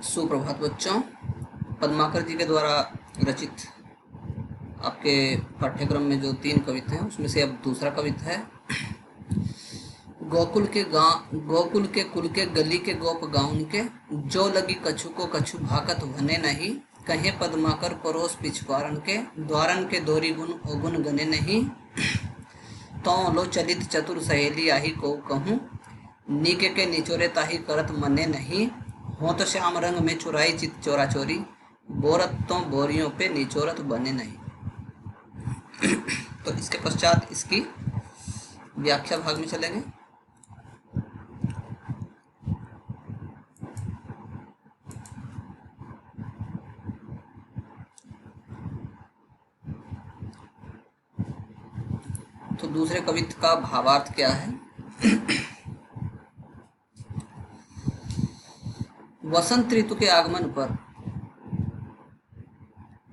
सुप्रभात बच्चों। पद्माकर जी के द्वारा रचित आपके पाठ्यक्रम में जो 3 कविता हैं उसमें से अब दूसरा कविता है। गोकुल के कुल के गली के गोप गाउन के, जो लगी कछु को कछु भाकत भने नहीं। कहे पद्माकर परोस पिछवारन के, द्वारन के दोरी गुण अवगुण गने नहीं। तो लो चलित चतुर सहेली आही को कहूँ, नीके के निचोरे ताही करत मने नहीं। हो तो श्याम रंग में चुराई चित चोरा चोरी, बोरत तो बोरियों पे निचोरत बने नहीं। तो इसके पश्चात इसकी व्याख्या भाग में चलेंगे। तो दूसरे कविता का भावार्थ क्या है? वसंत ऋतु के आगमन पर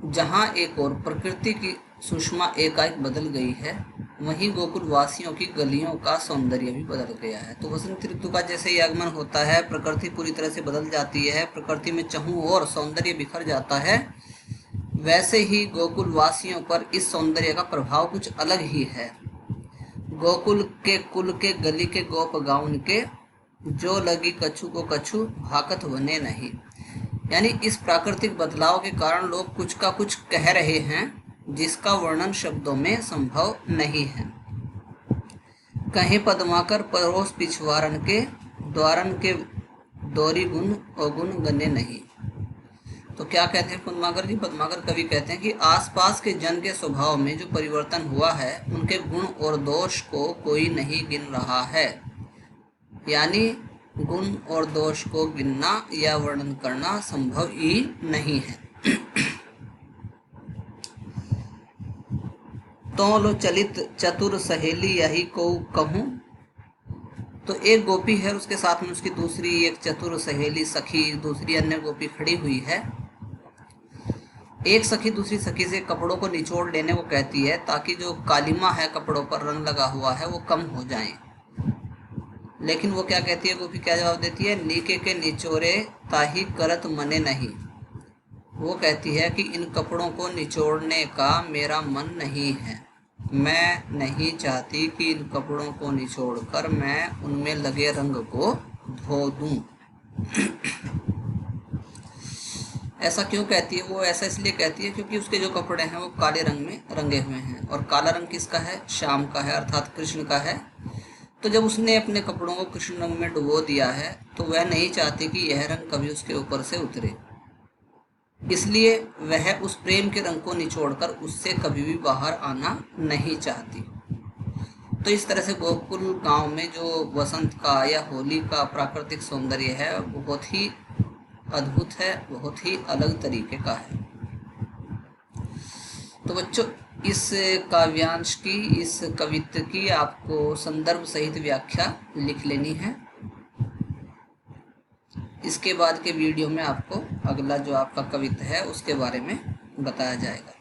जहां एक और प्रकृति की सुषमा एकाएक बदल गई है, वहीं गोकुल वासियों की गलियों का सौंदर्य भी बदल गया है। तो वसंत ऋतु का जैसे ही आगमन होता है, प्रकृति पूरी तरह से बदल जाती है, प्रकृति में चहुं और सौंदर्य बिखर जाता है। वैसे ही गोकुल वासियों पर इस सौंदर्य का प्रभाव कुछ अलग ही है। गोकुल के कुल के गली के गोप गाउन के, जो लगी कछु को कछु भाकत बने नहीं। यानी इस प्राकृतिक बदलाव के कारण लोग कुछ का कुछ कह रहे हैं, जिसका वर्णन शब्दों में संभव नहीं है। कहीं पद्माकर परोस पिछवारन के, द्वारन के दोरी गुण अवगुण गने नहीं। तो क्या कहते हैं पद्माकर जी? पद्माकर कवि कहते हैं कि आसपास के जन के स्वभाव में जो परिवर्तन हुआ है, उनके गुण और दोष को कोई नहीं गिन रहा है। यानी गुण और दोष को गिनना या वर्णन करना संभव ही नहीं है। तो लो चलित चतुर सहेली यही को कहूँ। तो एक गोपी है, उसके साथ में उसकी दूसरी एक चतुर सहेली सखी, दूसरी अन्य गोपी खड़ी हुई है। एक सखी दूसरी सखी से कपड़ों को निचोड़ लेने को कहती है, ताकि जो कालिमा है कपड़ों पर रंग लगा हुआ है वो कम हो जाए। लेकिन वो क्या कहती है, गोपी क्या जवाब देती है? नीके के निचोरे ताही करत मने नहीं। वो कहती है कि इन कपड़ों को निचोड़ने का मेरा मन नहीं है, मैं नहीं चाहती कि इन कपड़ों को निचोड़कर मैं उनमें लगे रंग को धो दूं। ऐसा क्यों कहती है? वो ऐसा इसलिए कहती है क्योंकि उसके जो कपड़े हैं वो काले रंग में रंगे हुए हैं, और काला रंग किसका है? श्याम का है, अर्थात कृष्ण का है। तो जब उसने अपने कपड़ों को कृष्ण रंग में डुबो दिया है, तो वह नहीं चाहती कि यह रंग कभी उसके ऊपर से उतरे, इसलिए वह उस प्रेम के रंग को निचोड़कर उससे कभी भी बाहर आना नहीं चाहती। तो इस तरह से गोकुल गांव में जो वसंत का या होली का प्राकृतिक सौंदर्य है, बहुत ही अद्भुत है, बहुत ही अलग तरीके का है। तो बच्चों, इस काव्यांश की, इस कविता की आपको संदर्भ सहित व्याख्या लिख लेनी है। इसके बाद के वीडियो में आपको अगला जो आपका कविता है उसके बारे में बताया जाएगा।